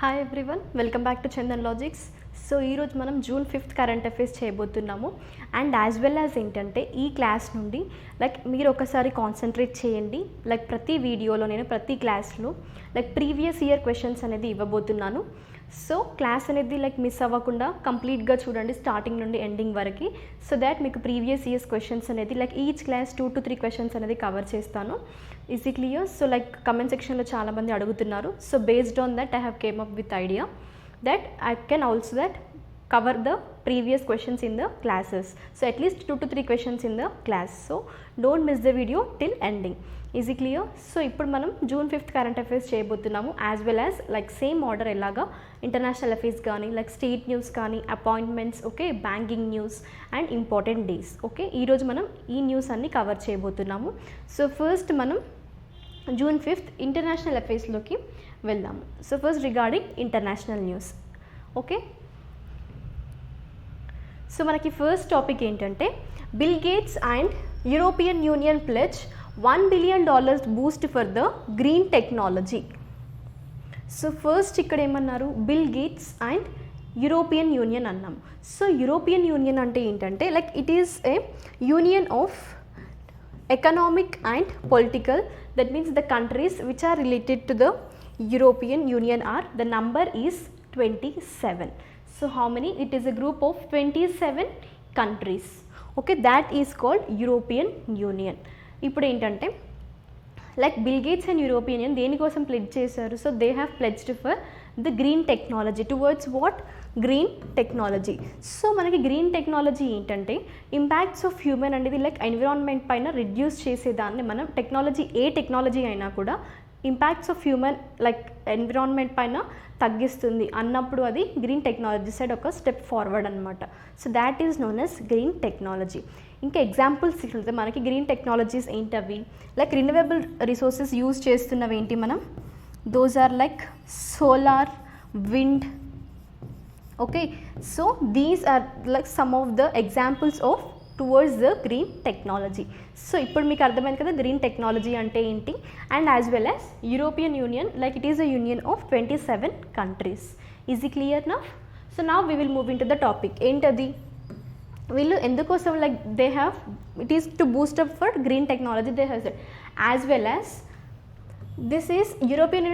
Hi everyone, welcome back to Chandan logics. So ఈరోజు మనం June 5th current affairs చేయబోతున్నాము. And as well as ఏంటంటే ఈ క్లాస్ నుండి మీరు ఒకసారి కాన్సన్ట్రేట్ చేయండి. ప్రతి వీడియోలో నేను ప్రతి క్లాస్లో ప్రీవియస్ ఇయర్ క్వశ్చన్స్ అనేది ఇవ్వబోతున్నాను. సో క్లాస్ అనేది మిస్ అవ్వకుండా కంప్లీట్గా చూడండి స్టార్టింగ్ నుండి ఎండింగ్ వరకు. సో దాట్ మీకు ప్రీవియస్ ఇయర్స్ క్వశ్చన్స్ అనేది ఈచ్ క్లాస్ 2 to 3 క్వశ్చన్స్ అనేది కవర్ చేస్తాను. Is it clear? So comment సెక్షన్లో చాలామంది అడుగుతున్నారు. So based on that I have came up with idea that I can also that cover the previous questions in the classes. So at least 2 to 3 questions in the class. So don't miss the video till ending. Is it clear? So ఇప్పుడు మనం June 5th current affairs చేయబోతున్నాము. As well as same order ఎలాగా international affairs కానీ state news కానీ appointments, okay, banking news and important days. Okay, ఈరోజు మనం ఈ news అన్ని కవర్ చేయబోతున్నాము. సో ఫస్ట్ మనం జూన్ 5th ఇంటర్నేషనల్ అఫైర్స్లోకి వెళ్దాము. So first regarding international news. Okay, so మనకి ఫస్ట్ టాపిక్ ఏంటంటే bill Gates and European union pledge $1 billion Boost for the green technology. So first ఇక్కడ ఏమన్నారు, bill Gates and European union అన్నాం. So European union అంటే ఏంటంటే it is A union of economic and political, that means the countries which are related to the European Union are, the number is 27. So how many? It is a group of 27 countries. Okay, that is called European Union. ఇప్పుడు ఏంటంటే bill Gates and European union దేనికోసం pledge చేశారు? So they have pledged for the green technology, towards what? Green technology. So మనకి green technology ఏంటంటే impacts of human అనేది environment పైన reduce చేసేదాన్ని మనం టెక్నాలజీ, ఏ టెక్నాలజీ అయినా కూడా ఇంపాక్ట్స్ ఆఫ్ హ్యూమన్ ఎన్విరాన్మెంట్ పైన తగ్గిస్తుంది అన్నప్పుడు అది గ్రీన్ టెక్నాలజీ సైడ్ ఒక స్టెప్ ఫార్వర్డ్ అనమాట. So that is known as green technology. ఇంకా ఎగ్జాంపుల్స్ ఇట్లా మనకి గ్రీన్ టెక్నాలజీస్ ఏంటవి? రిన్యూవబుల్ రిసోర్సెస్ యూజ్ చేస్తున్నవి ఏంటి మనం? Those are solar, wind. Okay, so these are some of the examples of towards the green technology. So ఇప్పుడు మీకు అర్థమైంది కదా గ్రీన్ టెక్నాలజీ అంటే ఏంటి. And as well as European Union it is a union of 27 countries. Is it clear నా? So నా we will move into the topic. ఏంటది? వీళ్ళు ఎందుకోసం they have, it is to Boost up for green technology. They have said as well as this is European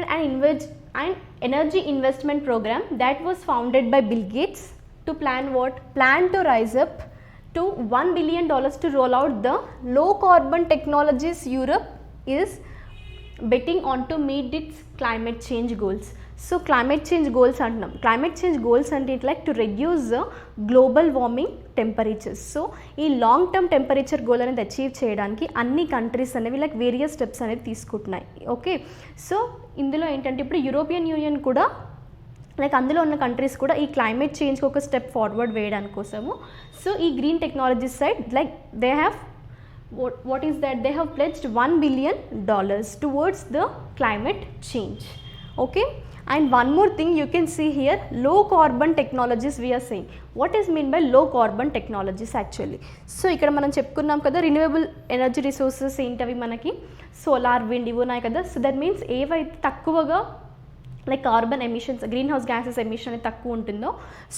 and Energy Investment Program that was founded by Bill Gates to plan to rise up to $1 billion to roll out the low carbon technologies Europe is betting on to meet its climate change goals. So climate change goals అంటున్నాం. Climate change goals అంటే to reduce global warming temperatures. So ఈ long term temperature goal అనేది achieve చేయడానికి అన్ని countries అనేవి various steps అనేది తీసుకుంటున్నాయి. Okay, so ఇందులో ఏంటంటే ఇప్పుడు యూరోపియన్ యూనియన్ కూడా అందులో ఉన్న కంట్రీస్ కూడా ఈ క్లైమేట్ చేంజ్కి ఒక స్టెప్ ఫార్వర్డ్ వేయడానికి కోసము సో ఈ green technology side they have what is that? They have pledged $1 billion towards the climate change. Okay, and one more thing you can see here, low carbon technologies we are saying. What is mean by low carbon technologies actually? So ఇక్కడ మనం చెప్పుకున్నాం కదా renewable energy resources ఏంటవి మనకి solar, wind ఇవి ఉన్నాయి కదా. So that means ఏవైతే తక్కువగా carbon emissions, green house gases emission అనేది తక్కువ ఉంటుందో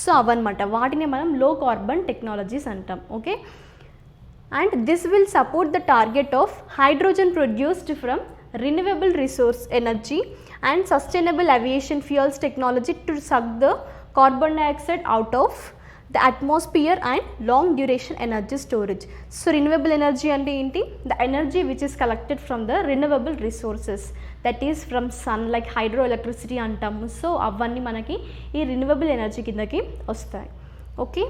సో అవన్నమాట, వాటిని మనం లో కార్బన్ టెక్నాలజీస్ అంటాం. Okay, and this will support the target of hydrogen produced from renewable resource energy and sustainable aviation fuels technology to suck the carbon dioxide out of the atmosphere and long duration energy storage. So renewable energy ante enti? The energy which is collected from the renewable resources, that is from sun, hydroelectricity antamu. So avanni manaki ee renewable energy kindaki vastayi. Okay,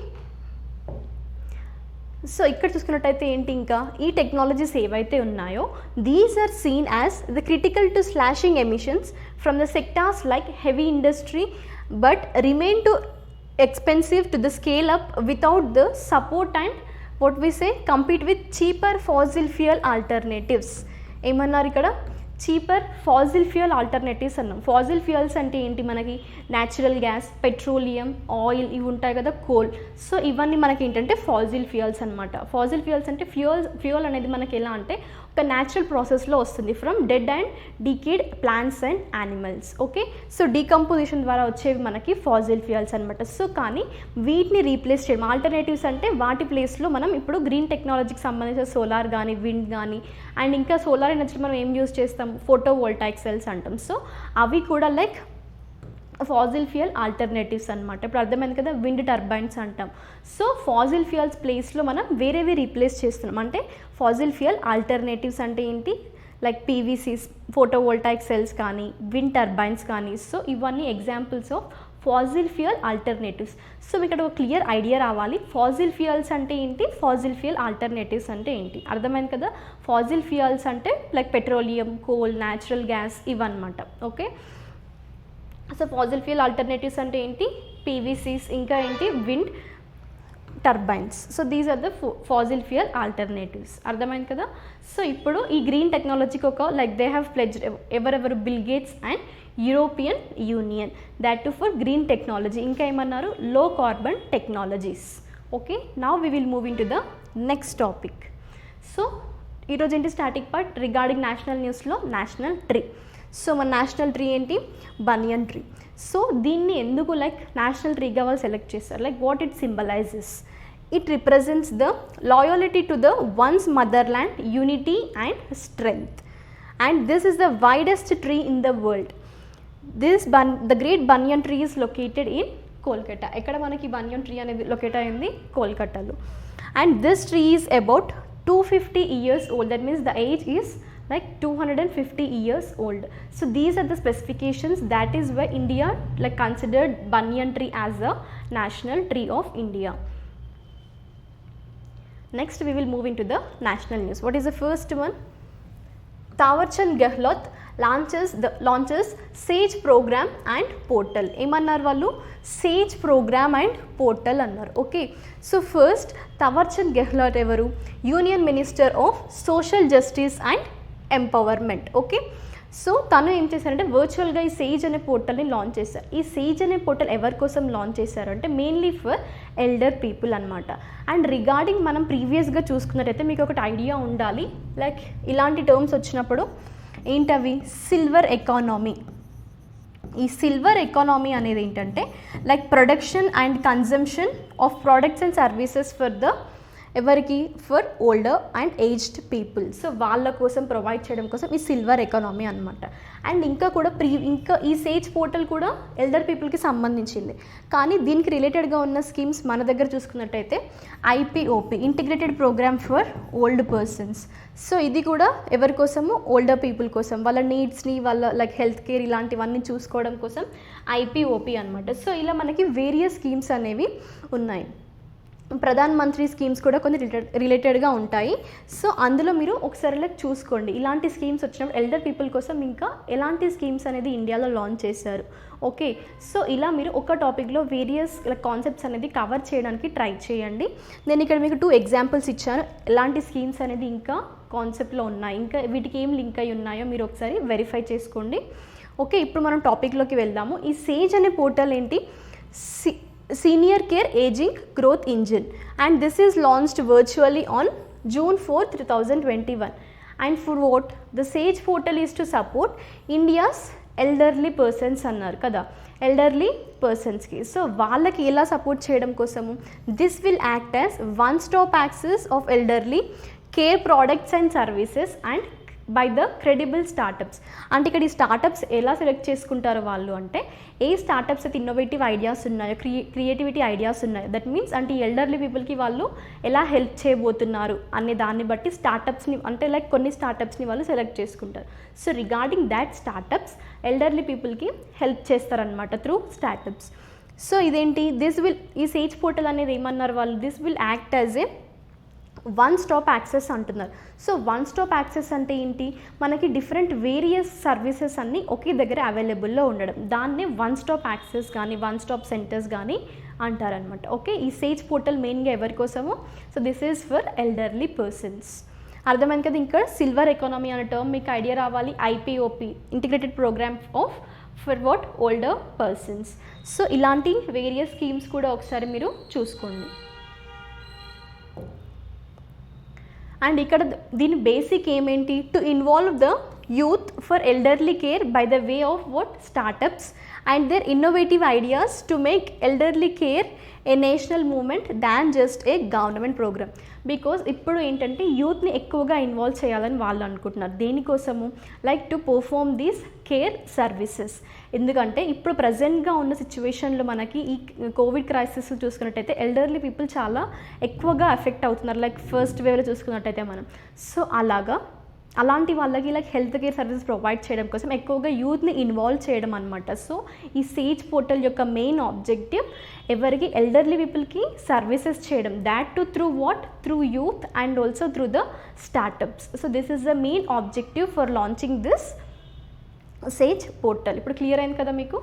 so ఇక్కడ చూసుకున్నట్టయితే ఏంటి, ఇంకా ఈ technologies ఏవైతే ఉన్నాయో these are seen as the critical to slashing emissions from the sectors heavy industry but remain too expensive to the scale up without the support and what we say compete with cheaper fossil fuel alternatives. ఏమన్నారు ఇక్కడ? Cheaper fossil fuel alternatives అన్నాం. Fossil fuels అంటే ఏంటి? మనకి natural gas, petroleum, oil ఇవి ఉంటాయి కదా, coal. So ఇవన్నీ మనకి ఏంటంటే ఫాసిల్ ఫ్యూయల్స్ అనమాట. ఫాసిల్ ఫ్యూయల్స్ అంటే ఫ్యూయల్ అనేది మనకి ఎలా అంటే ఒక న్యాచురల్ ప్రాసెస్లో వస్తుంది from dead and decade plants and animals. Okay, so decomposition ద్వారా వచ్చేవి మనకి ఫాజిల్ ఫ్యూయల్స్ అనమాట. సో కానీ వీటిని రీప్లేస్ చేయడం, ఆల్టర్నేటివ్స్ అంటే వాటి ప్లేస్లో మనం ఇప్పుడు గ్రీన్ టెక్నాలజీకి సంబంధించిన సోలార్ కానీ విండ్ కానీ అండ్ ఇంకా సోలార్ ఎనర్జీ మనం ఏం యూజ్ చేస్తాం, ఫోటో వోల్టాయిక్ సెల్స్ అంటాం. సో అవి కూడా లైక్ ఫాజిల్ ఫ్యూయల్ ఆల్టర్నేటివ్స్ అనమాట. ఇప్పుడు అర్థమైంది కదా, విండ్ టర్బైన్స్ అంటాం. సో ఫాజిల్ ఫ్యూయల్స్ ప్లేస్లో మనం వేరేవి రీప్లేస్ చేస్తున్నాం. అంటే ఫాజిల్ ఫ్యూయల్ ఆల్టర్నేటివ్స్ అంటే ఏంటి, లైక్ పీవీసీస్, ఫోటోవోల్టాయిక్ సెల్స్ కానీ విండ్ టర్బైన్స్ కానీ. సో ఇవన్నీ examples of Faasil fuel alternatives. So మీకు ఇక్కడ ఒక క్లియర్ ఐడియా రావాలి, ఫాజిల్ ఫ్యూయల్స్ అంటే ఏంటి, ఫాజిల్ ఫ్యూయల్ ఆల్టర్నేటివ్స్ అంటే ఏంటి. అర్థమైంది కదా, ఫాజిల్ ఫ్యూయల్స్ అంటే like petroleum, coal, natural gas ఇవన్నమాట. Okay, so fossil fuel alternatives అంటే ఏంటి, పీవీసీస్, ఇంకా ఏంటి wind turbines. So these are the fossil fuel alternatives. అర్థమైంది కదా. సో ఇప్పుడు ఈ గ్రీన్ టెక్నాలజీకి ఒక లైక్ దే హ్యావ్ ప్లెడ్జ్డ్ ఎవరెవరు, Bill Gates and European Union, that to for green technology. ఇంకా ఏమన్నారు, low carbon technologies. Okay, now we will move into the next topic. So ఈరోజు ఏంటి స్టాటిక్ పార్ట్ రిగార్డింగ్ నేషనల్ న్యూస్లో national tree. So మన national tree ఏంటి, బనియన్ tree. So దీన్ని ఎందుకు like national ట్రీగా వాళ్ళు సెలెక్ట్ చేస్తారు, like what it symbolises, it represents the loyalty to the ones motherland, unity and strength, and this is the widest tree in the world. The great banian tree is located in Kolkata. ఎక్కడ మనకి బనియన్ tree అనేది locate అయింది, కోల్కతాలో. And this tree is about 250 years old, that means the age is like 250 years old. So these are the specifications, that is why India like considered banyan tree as a national tree of India. Next we will move into the national news. What is the first one? Tawarchand Gehlot launches Sage program and portal. ఏమన్నారు వాళ్ళు, SAGE programme and portal అన్నారు. Okay, so first Thawarchand Gehlot ఎవరు, union minister of social justice and empowerment. Okay, so తను ఏం చేశారంటే వర్చువల్గా ఈ Sage అనే పోర్టల్ని లాంచ్ చేశారు. ఈ సేజ్ అనే పోర్టల్ ఎవరి కోసం లాంచ్ చేశారు అంటే మెయిన్లీ ఫర్ ఎల్డర్ పీపుల్ అనమాట. అండ్ రిగార్డింగ్ మనం ప్రీవియస్గా చూసుకున్నట్టయితే మీకు ఒకటి ఐడియా ఉండాలి, లైక్ ఇలాంటి టర్మ్స్ వచ్చినప్పుడు ఏంటవి, సిల్వర్ ఎకానమీ. ఈ సిల్వర్ ఎకానమీ అనేది ఏంటంటే like production and consumption of products and services for the ఎవరికి, for older and aged people. So వాళ్ళ కోసం ప్రొవైడ్ చేయడం కోసం ఈ సిల్వర్ ఎకానమీ అనమాట. అండ్ ఇంకా కూడా ఇంకా ఈ సేజ్ పోర్టల్ కూడా ఎల్డర్ పీపుల్కి సంబంధించింది. కానీ దీనికి రిలేటెడ్గా ఉన్న స్కీమ్స్ మన దగ్గర చూసుకున్నట్టయితే IPOP, integrated programme for old persons. So ఇది కూడా ఎవరి కోసము, ఓల్డర్ పీపుల్ కోసం, వాళ్ళ నీడ్స్ని, వాళ్ళ లైక్ హెల్త్ కేర్ ఇలాంటివన్నీ చూసుకోవడం కోసం ఐపీఓపీ అనమాట. సో ఇలా మనకి వేరియస్ స్కీమ్స్ అనేవి ఉన్నాయి. ప్రధాన్ మంత్రి స్కీమ్స్ కూడా కొన్ని రిలేటెడ్గా ఉంటాయి. సో అందులో మీరు ఒకసారి లైక్ చూసుకోండి, ఇలాంటి స్కీమ్స్ వచ్చినప్పుడు ఎల్డర్ పీపుల్ కోసం ఇంకా ఎలాంటి స్కీమ్స్ అనేది ఇండియాలో లాంచ్ చేశారు. ఓకే, సో ఇలా మీరు ఒక టాపిక్లో వేరియస్ కాన్సెప్ట్స్ అనేది కవర్ చేయడానికి ట్రై చేయండి. నేను ఇక్కడ మీకు 2 ఎగ్జాంపుల్స్ ఇచ్చాను, ఎలాంటి స్కీమ్స్ అనేది ఇంకా కాన్సెప్ట్లో ఉన్నాయి, ఇంకా వీటికి ఏం లింక్ అయి ఉన్నాయో మీరు ఒకసారి వెరిఫై చేసుకోండి. ఓకే, ఇప్పుడు మనం టాపిక్లోకి వెళ్దాము. ఈ సేజ్ అనే పోర్టల్ ఏంటి, Senior Care Aging Growth Engine, and this is launched virtually on June 4th, 2021. And for what? The Sage portal is to support India's elderly persons అన్నారు కదా, ఎల్డర్లీ పర్సన్స్కి. సో వాళ్ళకి ఎలా సపోర్ట్ చేయడం కోసము, this will act as one stop access of elderly care products and services and by the credible startups. అంటే ఇక్కడ ఈ స్టార్టప్స్ ఎలా సెలెక్ట్ చేసుకుంటారో వాళ్ళు అంటే, ఏ స్టార్టప్స్ అయితే ఇన్నోవేటివ్ ఐడియాస్ ఉన్నాయో, క్రియేటివిటీ ఐడియాస్ ఉన్నాయో, దట్ మీన్స్ అంటే ఈ ఎల్డర్లీ పీపుల్కి వాళ్ళు ఎలా హెల్ప్ చేయబోతున్నారు అనే దాన్ని బట్టి స్టార్టప్స్ని, అంటే లైక్ కొన్ని స్టార్టప్స్ని వాళ్ళు సెలెక్ట్ చేసుకుంటారు. So regarding that startups elderly పీపుల్కి హెల్ప్ చేస్తారనమాట త్రూ స్టార్టప్స్. సో ఇదేంటి, ఈ సేజ్ పోర్టల్ అనేది ఏమన్నారు వాళ్ళు, this will act as a one stop access అంటున్నారు. సో వన్ స్టాప్ యాక్సెస్ అంటే ఏంటి, మనకి డిఫరెంట్ వేరియస్ సర్వీసెస్ అన్నీ ఒకే దగ్గర అవైలబుల్లో ఉండడం, దాన్నే వన్ స్టాప్ యాక్సెస్ కానీ వన్ స్టాప్ సెంటర్స్ కానీ అంటారనమాట. ఓకే, ఈ సేజ్ పోర్టల్ మెయిన్గా ఎవరి కోసము, so this is for elderly persons. అర్థమైంది కదా. ఇంకా సిల్వర్ ఎకానమీ అనే టర్మ్ మీకు ఐడియా రావాలి, IPOP, integrated programme of for what, older persons. So ఇలాంటి వేరియస్ స్కీమ్స్ కూడా ఒకసారి మీరు చూసుకోండి. అండ్ ఇక్కడ దీని బేసిక్ ఏమేంటి, to involve the youth for elderly care by the way of what startups and their innovative ideas to make elderly care a national movement than just a government program. Because ఇప్పుడు ఏంటంటే యూత్ని ఎక్కువగా involve చేయాలని వాళ్ళు అనుకుంటున్నారు. దేనికోసము, like to perform these care services. ఎందుకంటే ఇప్పుడు ప్రజెంట్గా ఉన్న సిచ్యువేషన్లో మనకి ఈ కోవిడ్ క్రైసిస్ చూసుకున్నట్టయితే ఎల్డర్లీ పీపుల్ చాలా ఎక్కువగా ఎఫెక్ట్ అవుతున్నారు, లైక్ ఫస్ట్ వేవ్లో చూసుకున్నట్టయితే మనం. సో అలాంటి వాళ్ళకి like health care services provide చేయడం కోసం ఎక్కువగా యూత్ని ఇన్వాల్వ్ చేయడం అనమాట. సో ఈ సేజ్ పోర్టల్ యొక్క మెయిన్ ఆబ్జెక్టివ్ ఎవరికి, ఎల్డర్లీ పీపుల్కి సర్వీసెస్ చేయడం, that to through what, through youth and also through the startups. So this is the main objective for launching this SAGE portal. ఇప్పుడు క్లియర్ అయింది కదా మీకు.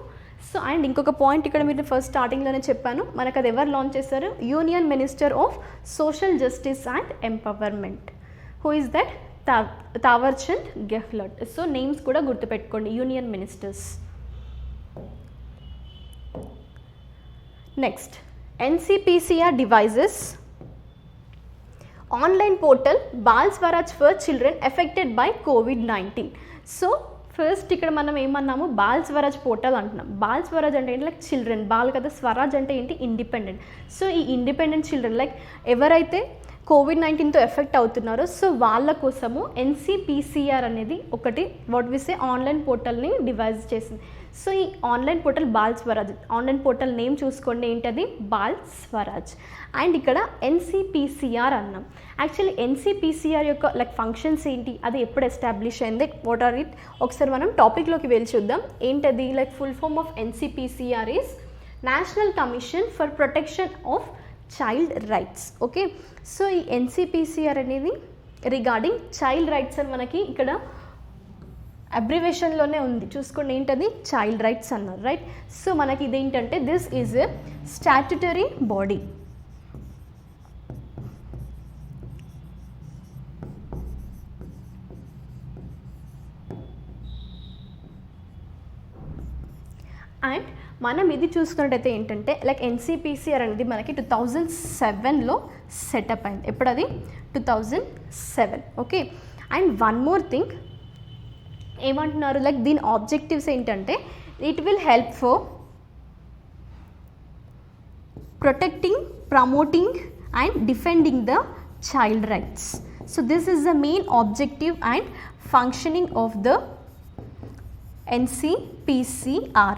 సో అండ్ ఇంకొక point ఇక్కడ మీరు ఫస్ట్ స్టార్టింగ్లోనే చెప్పాను, మనకు అది ఎవరు లాంచ్ చేశారు, union minister of social justice and empowerment. Who is that, Thawarchand Gehlot. So names కూడా గుర్తుపెట్టుకోండి, union ministers. Next, NCPCR devices online portal Bal Swaraj for children affected by COVID-19. So first ఇక్కడ మనం ఏమన్నాము, బాల్ స్వరాజ్ పోర్టల్ అంటున్నాం. బాల్ స్వరాజ్ అంటే ఏంటి, లైక్ చిల్డ్రన్, బాల్ కదా, స్వరాజ్ అంటే ఏంటి, ఇండిపెండెంట్. సో ఈ ఇండిపెండెంట్ చిల్డ్రన్ లైక్ ఎవరైతే COVID-19తో ఎఫెక్ట్ అవుతున్నారు, సో వాళ్ళ కోసము NCPCR అనేది ఒకటి వాట్ వి సే ఆన్లైన్ పోర్టల్ని డివైజ్ చేసింది. సో ఈ online portal Bal Swaraj, online portal name చూసుకోండి ఏంటది, బాల్ స్వరాజ్. అండ్ ఇక్కడ NCPCR అన్నాం. యాక్చువల్లీ NCPCR యొక్క లైక్ ఫంక్షన్స్ ఏంటి, అది ఎప్పుడు ఎస్టాబ్లిష్ అయింది, వాట్ ఆర్ ఇట్, ఒకసారి మనం టాపిక్లోకి వెళ్ళి చూద్దాం. ఏంటది, like full form of NCPCR is national commission for protection of child rights. Okay, so ఈ NCPCR అనేది రిగార్డింగ్ చైల్డ్ రైట్స్ అని మనకి ఇక్కడ అబ్రివేషన్లోనే ఉంది, చూసుకోండి ఏంటది, చైల్డ్ రైట్స్ అన్నారు, రైట్. సో మనకి ఇదేంటంటే this is a statutory body. And మనం ఇది చూసుకున్నట్టయితే ఏంటంటే లైక్ NCPCR అనేది మనకి 2007లో సెటప్ అయింది. ఎప్పుడు అది, 2007. Okay, and one more thing ఏమంటున్నారు, లైక్ దీని ఆబ్జెక్టివ్స్ ఏంటంటే it will help for protecting, promoting and defending the child rights. So this is the main objective and functioning of the NCPCR.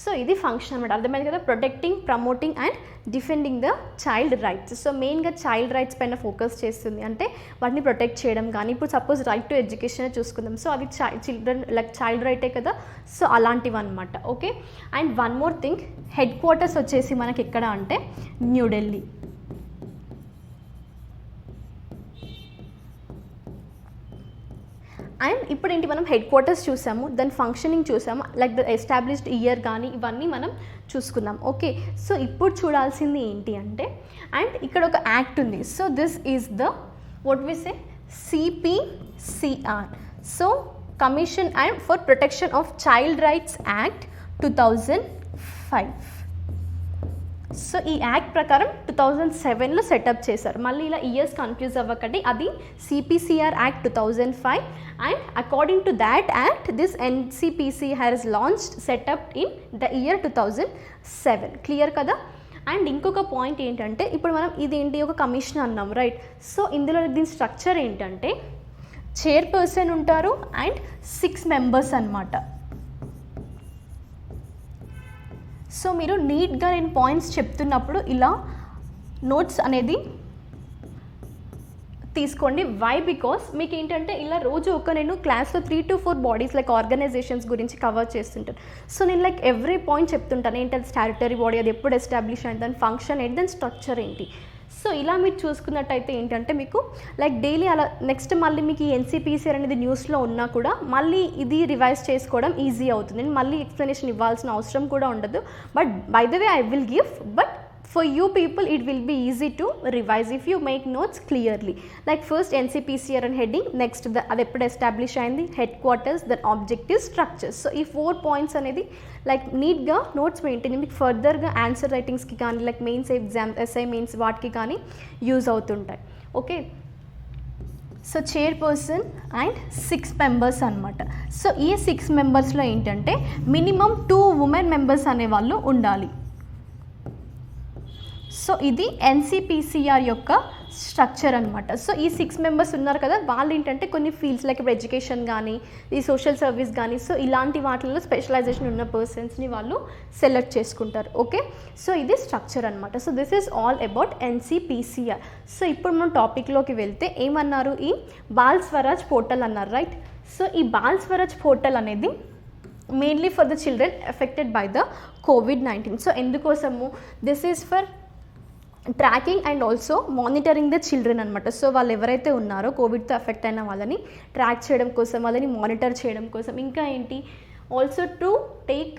So ఇది function అనమాట, అర్థమైంది కదా, protecting, promoting and defending the child rights. So మెయిన్గా child rights పైన focus చేస్తుంది, అంటే వాటిని protect చేయడం. కానీ ఇప్పుడు సపోజ్ రైట్ టు ఎడ్యుకేషన్ చూసుకుందాం, సో అది చిల్డ్రన్ లైక్ చైల్డ్ రైటే కదా, సో అలాంటివి అనమాట. Okay, and one more thing, head quarters వచ్చేసి మనకి ఎక్కడ అంటే న్యూఢిల్లీ. అండ్ ఇప్పుడు ఏంటి, మనం హెడ్ క్వార్టర్స్ చూసాము, దాని ఫంక్షనింగ్ చూసాము, లైక్ ద ఎస్టాబ్లిష్డ్ ఇయర్ కానీ ఇవన్నీ మనం చూసుకుందాం. ఓకే, సో ఇప్పుడు చూడాల్సింది ఏంటి అంటే, అండ్ ఇక్కడ ఒక యాక్ట్ ఉంది. So this is the what we say CPCR. So commission and for protection of child rights act 2005. So ఈ యాక్ట్ ప్రకారం 2007లో సెటప్ చేశారు. మళ్ళీ ఇలా ఇయర్స్ కన్ఫ్యూజ్ అవ్వకండి, అది CPCR act 2005. And according to that act this NCPCR has launched setup in the year 2007. Clear కదా. And ఇంకొక పాయింట్ ఏంటంటే, ఇప్పుడు మనం ఇదేంటి ఒక కమిషన్ అన్నాం, రైట్. సో ఇందులో దీని స్ట్రక్చర్ ఏంటంటే చైర్పర్సన్ ఉంటారు అండ్ 6 మెంబర్స్ అన్నమాట. సో మీరు నీట్గా నేను పాయింట్స్ చెప్తున్నప్పుడు ఇలా నోట్స్ అనేది తీసుకోండి. వై, బికాస్ మీకు ఏంటంటే ఇలా రోజు నేను క్లాస్లో 3 to 4 బాడీస్ లైక్ ఆర్గనైజేషన్స్ గురించి కవర్ చేస్తుంటాను. సో నేను లైక్ ఎవ్రీ పాయింట్ చెప్తుంటాను, ఏంటంటే స్టాట్యుటరీ బాడీ అది ఎప్పుడు ఎస్టాబ్లిష్ అయింది, దాని ఫంక్షన్ ఏంటి, దాని స్ట్రక్చర్ ఏంటి. సో ఇలా మీరు చూసుకున్నట్టయితే ఏంటంటే మీకు లైక్ డైలీ అలా నెక్స్ట్ మళ్ళీ మీకు ఈ NCPCR అనేది న్యూస్లో ఉన్నా కూడా మళ్ళీ ఇది రివైజ్ చేసుకోవడం ఈజీ అవుతుంది. నేను మళ్ళీ ఎక్స్ప్లెనేషన్ ఇవ్వాల్సిన అవసరం కూడా ఉండదు. But by the way I will give, but for you people it will be easy to revise if you make notes clearly. Like first NCPCR and heading, next అది ఎప్పుడు ఎస్టాబ్లిష్ అయింది, headquarters, then objective, structures. So ఈ 4 points అనేది like నీట్గా notes maintain మీకు ఫర్దర్గా answer రైటింగ్స్కి కానీ like mains exam, SI mains వాటికి కానీ యూజ్ అవుతుంటాయి. Okay, so chairperson and 6 members అనమాట. సో ఈ 6 మెంబర్స్లో ఏంటంటే మినిమం 2 ఉమెన్ మెంబర్స్ అనేవాళ్ళు ఉండాలి. సో ఇది NCPCR యొక్క స్ట్రక్చర్ అనమాట. సో ఈ 6 మెంబర్స్ ఉన్నారు కదా, వాళ్ళు ఏంటంటే కొన్ని ఫీల్డ్స్ లైక్ ఇప్పుడు ఎడ్యుకేషన్ కానీ ఈ సోషల్ సర్వీస్ కానీ సో ఇలాంటి వాటిల్లో స్పెషలైజేషన్ ఉన్న పర్సన్స్ని వాళ్ళు సెలెక్ట్ చేసుకుంటారు. ఓకే, సో ఇది స్ట్రక్చర్ అనమాట. So this is all about NCPCR. So ఇప్పుడు మనం టాపిక్లోకి వెళ్తే ఏమన్నారు, ఈ బాల్ స్వరాజ్ పోర్టల్ అన్నారు, రైట్. సో ఈ బాల్ స్వరాజ్ పోర్టల్ అనేది mainly for the children affected by the COVID-19. So ఎందుకోసము, this is for tracking and also monitoring the children అనమాట. సో వాళ్ళు ఎవరైతే ఉన్నారో కోవిడ్తో ఎఫెక్ట్ అయిన వాళ్ళని ట్రాక్ చేయడం కోసం, వాళ్ళని మానిటర్ చేయడం కోసం, ఇంకా ఏంటి also to take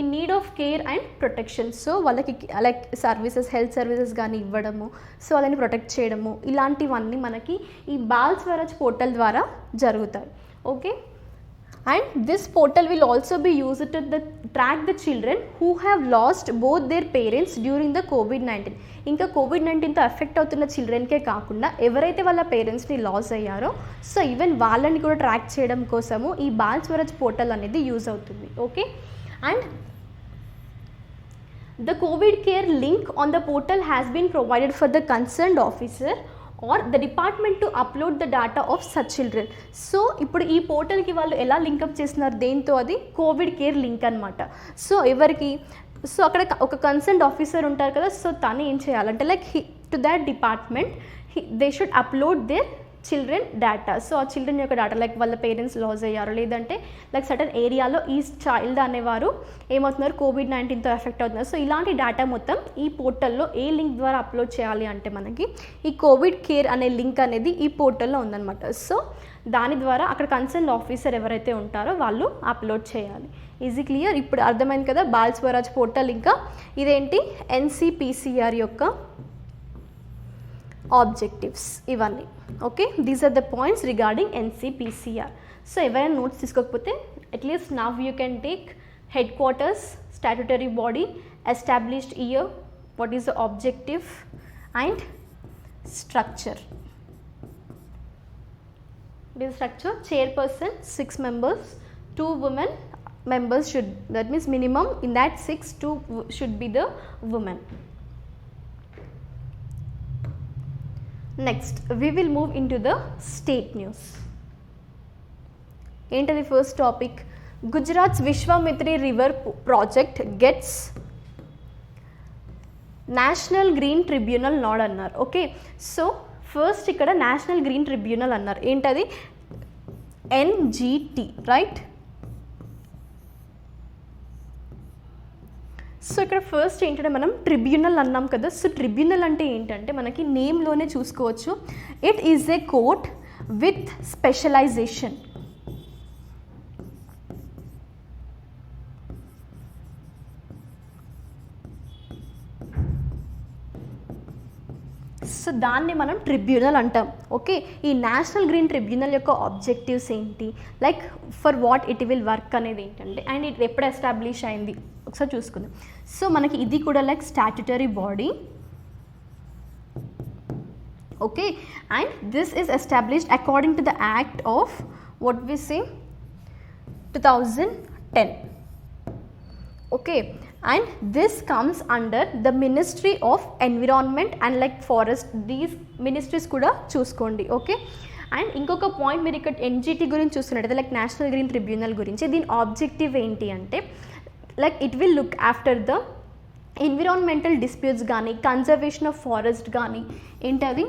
in need of care and protection. So వాళ్ళకి లైక్ సర్వీసెస్, హెల్త్ సర్వీసెస్ కానీ ఇవ్వడము, సో వాళ్ళని ప్రొటెక్ట్ చేయడము, ఇలాంటివన్నీ మనకి ఈ బాల్ స్వరాజ్ పోర్టల్ ద్వారా జరుగుతాయి. Okay, and this portal will also be used to track the children who have lost both their parents during the COVID-19. ఇంకా COVID-19తో ఎఫెక్ట్ అవుతున్న చిల్డ్రన్కే కాకుండా ఎవరైతే వాళ్ళ పేరెంట్స్ని లాస్ అయ్యారో సో ఈవెన్ వాళ్ళని కూడా ట్రాక్ చేయడం కోసము ఈ బాల్ స్వరాజ్ పోర్టల్ అనేది యూజ్ అవుతుంది. Okay, and the COVID care link on the portal has been provided for the concerned officer or the department to upload the data of such children. So ఇప్పుడు ఈ పోర్టల్కి వాళ్ళు ఎలా లింకప్ చేస్తున్నారు, దేంతో, అది కోవిడ్ కేర్ లింక్ అనమాట. So ఎవరికి, so అక్కడ ఒక కన్సర్న్డ్ ఆఫీసర్ ఉంటారు కదా, సో తను ఏం చేయాలంటే like to that department they should upload their children data. So ఆ చిల్డ్రన్ యొక్క డేటా లైక్ వాళ్ళ పేరెంట్స్ లాస్ అయ్యారు, లేదంటే లైక్ సర్టన్ ఏరియాలో ఈ చైల్డ్ అనేవారు ఏమవుతున్నారు, COVID-19తో ఎఫెక్ట్ అవుతున్నారు. సో ఇలాంటి డేటా మొత్తం ఈ పోర్టల్లో ఏ లింక్ ద్వారా అప్లోడ్ చేయాలి అంటే మనకి ఈ కోవిడ్ కేర్ అనే లింక్ అనేది ఈ పోర్టల్లో ఉందన్నమాట. సో దాని ద్వారా అక్కడ కన్సర్న్ ఆఫీసర్ ఎవరైతే ఉంటారో వాళ్ళు అప్లోడ్ చేయాలి. ఈజీ క్లియర్, ఇప్పుడు అర్థమైంది కదా బాల్ స్వరాజ్ పోర్టల్. ఇంకా ఇదేంటి NCPCR యొక్క ఆబ్జెక్టివ్స్ ఇవన్నీ. Okay, these are the points regarding NCPCR. So ఎవరైనా నోట్స్ తీసుకోకపోతే at least now you can take headquarters, statutory body, established year, what is the objective and structure. This structure, chairperson 6 members, 2 women members should, that means minimum in that 6 2 should be the women. Next we will move into the state news. Enter the first topic. Gujarat's Vishwamitri river project gets National Green Tribunal nod annar. Okay, so first ఇక్కడ national green tribunal అన్నారు, ఏంటది NGT, right. So ఇక్కడ first ఏంటంటే మనం tribunal అన్నాం కదా. So tribunal అంటే ఏంటంటే మనకి నేమ్లోనే చూసుకోవచ్చు, it is a court with specialisation. So దాన్ని మనం ట్రిబ్యునల్ అంటాం. ఓకే, ఈ నేషనల్ గ్రీన్ ట్రిబ్యునల్ యొక్క ఆబ్జెక్టివ్స్ ఏంటి, like for what it will work అనేది ఏంటంటే, అండ్ ఇది ఎప్పుడు ఎస్టాబ్లిష్ అయింది ఒకసారి చూసుకుందాం. సో మనకి ఇది కూడా like statutory body. Okay, and this is established according to the act of what we say 2010. Okay, and this comes under the Ministry of Environment and like Forest. These ministries kuda chuskondi. Okay, and inkoka point meer ikkada NGT gurinchi chustunnattu like National Green Tribunal gurinchi, din objective enti ante like it will look after the environmental disputes gaani, conservation of forest gaani, entadi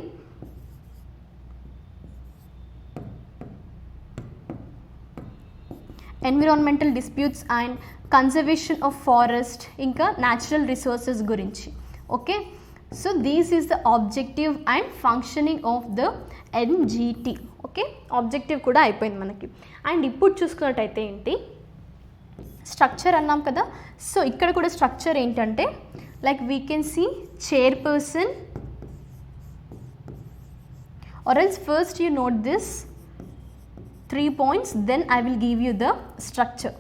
environmental disputes and conservation of forest, ఇంకా natural resources గురించి. Okay, so these is the objective and functioning of the NGT. Okay, objective కూడా అయిపోయింది మనకి. And ఇప్పుడు చూసుకున్నట్టయితే ఏంటి structure అన్నాం కదా. సో ఇక్కడ కూడా స్ట్రక్చర్ ఏంటంటే like we can see chairperson, or else first you note this 3 points, then I will give you the structure.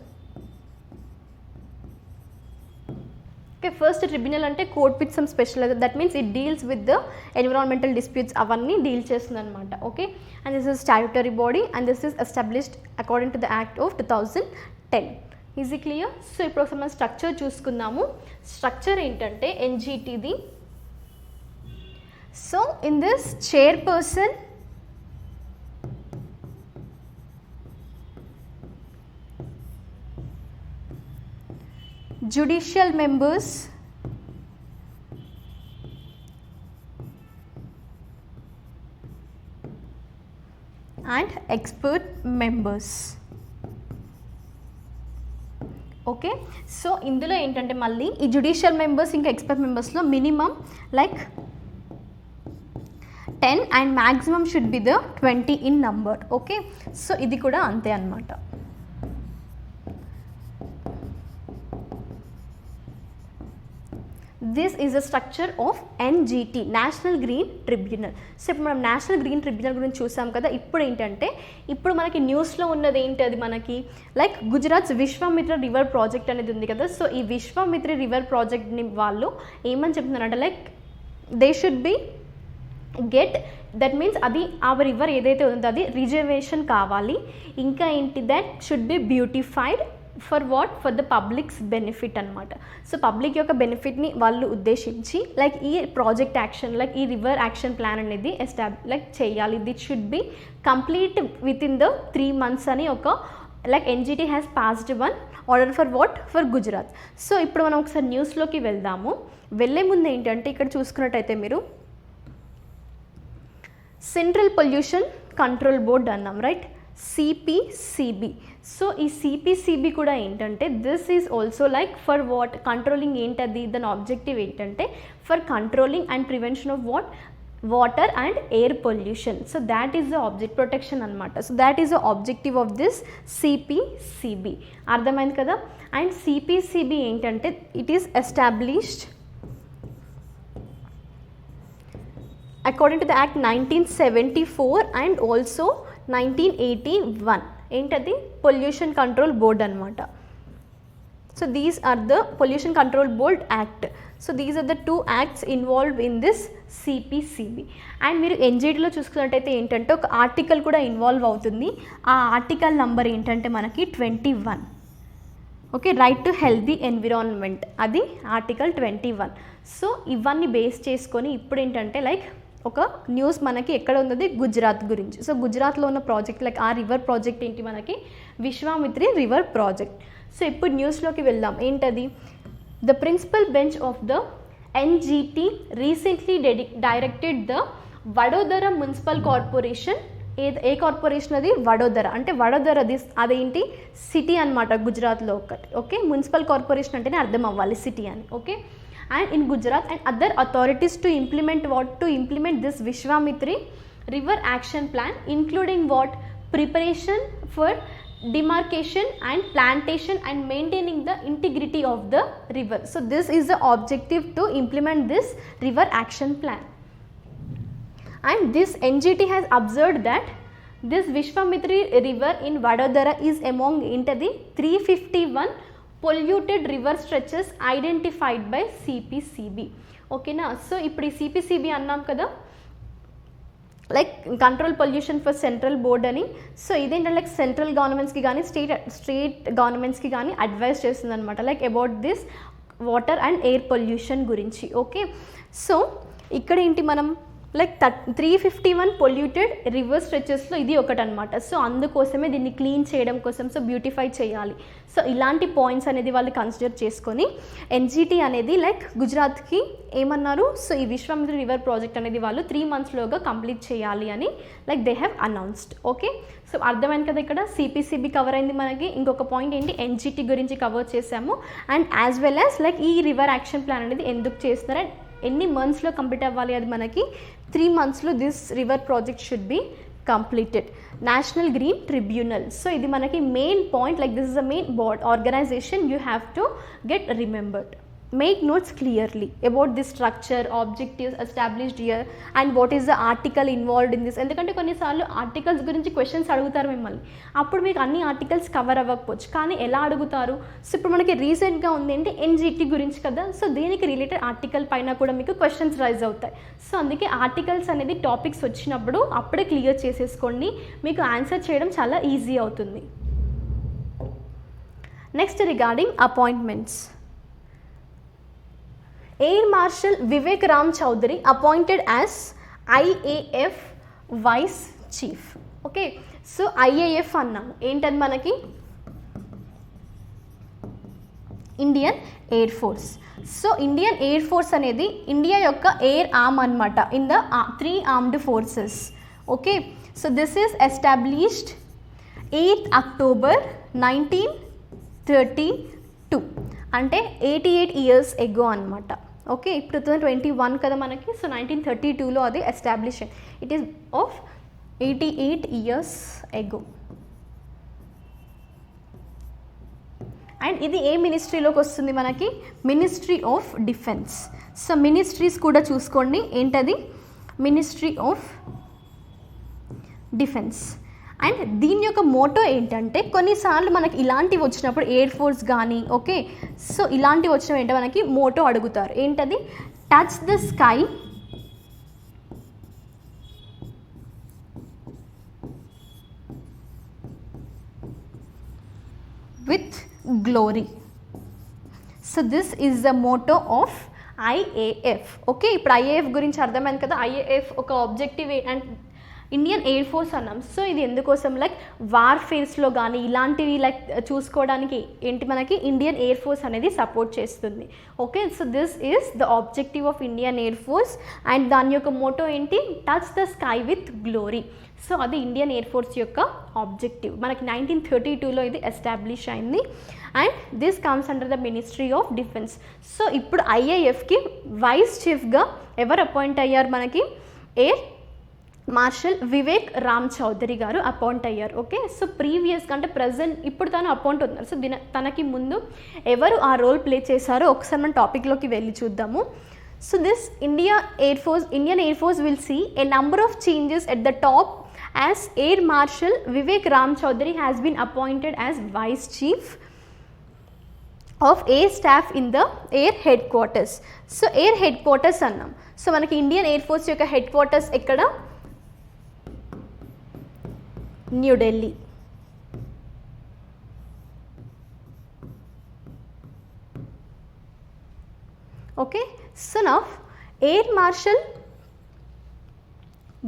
Okay, first tribunal ante court with some special, that means it deals with the environmental disputes avanni deal chestundi anamata. Okay, and this is statutory body and this is established according to the act of 2010. Is it clear? So ఇప్పుడు మనం structure చూసుకుందాము. Structure ఏంటంటే ఎన్జిటిది. So in this chairperson, judicial members, and expert members. Okay, so ఇందులో ఏంటంటే మళ్ళీ ఈ judicial members ఇంకా ఎక్స్పర్ట్ మెంబర్స్లో minimum like 10 and maximum should be the 20 in number. Okay, so ఇది కూడా అంతే అన్నమాట. This is the structure of NGT, National green Tribunal. So ఇప్పుడు మనం నేషనల్ గ్రీన్ ట్రిబ్యునల్ గురించి చూసాం కదా. ఇప్పుడు ఏంటంటే ఇప్పుడు మనకి న్యూస్లో ఉన్నది ఏంటి, అది మనకి like Gujarat Vishwamitra river project అనేది ఉంది కదా. సో ఈ విశ్వామిత్ర రివర్ ప్రాజెక్ట్ని వాళ్ళు ఏమని చెప్తున్నారంటే like they should be get, that means అది ఆ రివర్ ఏదైతే ఉందో అది రిజర్వేషన్ కావాలి. ఇంకా ఏంటి, that should be beautified for what, for the public's benefit అనమాట. సో పబ్లిక్ యొక్క బెనిఫిట్ని వాళ్ళు ఉద్దేశించి లైక్ ఈ ప్రాజెక్ట్ యాక్షన్, లైక్ ఈ రివర్ యాక్షన్ ప్లాన్ అనేది లైక్ చేయాలి. It should be complete within the 3 months అని ఒక like NGT has passed one order for what, for Gujarat. So ఇప్పుడు మనం ఒకసారి న్యూస్లోకి వెళ్దాము. వెళ్ళే ముందు ఏంటంటే ఇక్కడ చూసుకున్నట్టయితే మీరు సెంట్రల్ పొల్యూషన్ కంట్రోల్ బోర్డ్ అన్నాం, రైట్, CPCB. సో ఈ CPCB కూడా ఏంటంటే this is also like for what, controlling ఏంటది, దాని ఆబ్జెక్టివ్ ఏంటంటే for controlling and prevention of what, water and air pollution. So that is the object, protection అనమాట. So that is the objective of this CPCB. అర్థమైంది కదా. And CPCB ఏంటంటే it is established according to the act 1974 and also 1981. ఏంటది, pollution control board అనమాట. So these are the pollution control board act. So these are the 2 acts involve in this CPCB. And మీరు ఎన్జిటిలో చూసుకున్నట్టయితే ఏంటంటే ఒక article కూడా involve అవుతుంది. ఆ ఆర్టికల్ నంబర్ ఏంటంటే మనకి 21. Okay, right to healthy environment, అది ఆర్టికల్ 21. సో ఇవన్నీ బేస్ చేసుకొని ఇప్పుడు ఏంటంటే లైక్ ఒక న్యూస్ మనకి ఎక్కడ ఉన్నది, గుజరాత్ గురించి. సో గుజరాత్లో ఉన్న ప్రాజెక్ట్ లైక్ ఆ రివర్ ప్రాజెక్ట్ ఏంటి, మనకి విశ్వామిత్రి రివర్ ప్రాజెక్ట్. సో ఇప్పుడు న్యూస్లోకి వెళ్దాం. ఏంటది, the principal bench of the NGT recently directed the Vadodara municipal corporation. ఏ కార్పొరేషన్ అది, వడోదర. అంటే వడోదర అదేంటి, సిటీ అనమాట గుజరాత్లో ఒకటి. ఓకే, మున్సిపల్ కార్పొరేషన్ అంటేనే అర్థం అవ్వాలి సిటీ అని. Okay, and in Gujarat and other authorities to implement this Vishwamitri river action plan, including what, preparation for demarcation and plantation and maintaining the integrity of the river. So this is the objective to implement this river action plan. And this NGT has observed that this Vishwamitri river in Vadodara is among into the 351 polluted river stretches identified by CPCB. ఓకేనా. So ఇప్పుడు ఈ CPCB అన్నాం కదా, like control pollution for central board అని. So ఇదేంటంటే like central గవర్నమెంట్స్కి కానీ state గవర్నమెంట్స్కి కానీ advice చేస్తుంది అనమాట, like about this water and air pollution గురించి. ఓకే, సో ఇక్కడ ఏంటి మనం లైక్ 351 పొల్యూటెడ్ రివర్ స్ట్రెచెస్లో ఇది ఒకటి అనమాట. సో అందుకోసమే దీన్ని క్లీన్ చేయడం కోసం, సో బ్యూటిఫై చేయాలి. సో ఇలాంటి పాయింట్స్ అనేది వాళ్ళు కన్సిడర్ చేసుకొని ఎన్జిటి అనేది లైక్ గుజరాత్కి ఏమన్నారు, సో ఈ విశ్వామిత్ర రివర్ ప్రాజెక్ట్ అనేది వాళ్ళు 3 monthsలోగా కంప్లీట్ చేయాలి అని like they have announced. Okay, so అర్థమైంది కదా. ఇక్కడ CPCB కవర్ అయింది మనకి. ఇంకొక పాయింట్ ఏంటి, ఎన్జిటి గురించి కవర్ చేసాము. And as well as like ఈ రివర్ యాక్షన్ ప్లాన్ అనేది ఎందుకు చేస్తున్నారు అండ్ ఎన్ని మంత్స్లో కంప్లీట్ అవ్వాలి, అది మనకి 3 monthsలో this river project should be completed. National green Tribunal. So ఇది మనకి main point, like this is the main board organisation you have to get remembered. make notes clearly about this structure, objectives established here and what is the article involved in this. ఎందుకంటే కొన్నిసార్లు articles గురించి questions అడుగుతారు మిమ్మల్ని, అప్పుడు మీకు అన్ని articles cover అవ్వకపోవచ్చు, కానీ ఎలా అడుగుతారు. సో ఇప్పుడు మనకి రీసెంట్గా ఉంది అంటే ఎన్జిటి గురించి కదా, సో దీనికి రిలేటెడ్ ఆర్టికల్ పైన కూడా మీకు క్వశ్చన్స్ రైజ్ అవుతాయి. సో అందుకే ఆర్టికల్స్ అనేది టాపిక్స్ వచ్చినప్పుడు అప్పుడే క్లియర్ చేసేసుకోండి, మీకు ఆన్సర్ చేయడం చాలా ఈజీ అవుతుంది. Next regarding appointments. Air Marshal Vivek Ram Chaudhary appointed as IAF Vice Chief. Okay, so IAF అన్నాము ఏంటది మనకి Indian Air force. So Indian Air force అనేది ఇండియా యొక్క ఎయిర్ ఆర్మ్ అనమాట in the 3 armed forces. Okay, so this is established 8th October 1932, అంటే 88 years ago అనమాట. Okay, ఇప్పుడు 2021 కదా మనకి, సో 1932లో అది establish, it is of 88 years ago. And ఇది ఏ మినిస్ట్రీలోకి వస్తుంది మనకి, ministry of defence. So ministries కూడా చూసుకోండి, ఏంటది మినిస్ట్రీ ఆఫ్ డిఫెన్స్. అండ్ దీని యొక్క మోటో ఏంటంటే కొన్నిసార్లు మనకి ఇలాంటివి వచ్చినప్పుడు ఎయిర్ ఫోర్స్ కానీ, ఓకే, సో ఇలాంటివి వచ్చినవి ఏంటంటే మనకి మోటో అడుగుతారు, ఏంటది touch the sky with glory. So this is the motto of IAF. Okay, ఇప్పుడు IAF గురించి అర్థమైంది కదా, IAF ఒక objective and Indian Air force అన్నాం. సో ఇది ఎందుకోసం, లైక్ వార్ఫేర్స్లో కానీ ఇలాంటివి లైక్ చూసుకోవడానికి ఏంటి మనకి ఇండియన్ ఎయిర్ ఫోర్స్ అనేది సపోర్ట్ చేస్తుంది. Okay, so this is the objective of Indian Air force and దాని యొక్క మోటో ఏంటి touch the sky with glory. So అది ఇండియన్ ఎయిర్ ఫోర్స్ యొక్క ఆబ్జెక్టివ్, మనకి 1932లో ఇది ఎస్టాబ్లిష్ అయింది. And this comes under the ministry of defence. So ఇప్పుడు IAFకి vice చీఫ్గా ఎవరు అపాయింట్ అయ్యారు మనకి, ఎయిర్ మార్షల్ వివేక్ రామ్ చౌదరి గారు అపాయింట్ అయ్యారు. ఓకే, సో ప్రీవియస్గా అంటే ప్రజెంట్ ఇప్పుడు తను అపాయింట్ అవుతున్నారు. సో తనకి ముందు ఎవరు ఆ రోల్ ప్లే చేశారో ఒకసారి మన టాపిక్లోకి వెళ్ళి చూద్దాము. So this Indian Air Force will see a number of changes at the top as Air Marshal Vivek Ram Chaudhary has been appointed as Vice Chief of Air Staff in the air headquarters. So air headquarters అన్నాం. So మనకి Indian Air Force యొక్క headquarters ఎక్కడ, New Delhi. Okay, so now Air Marshal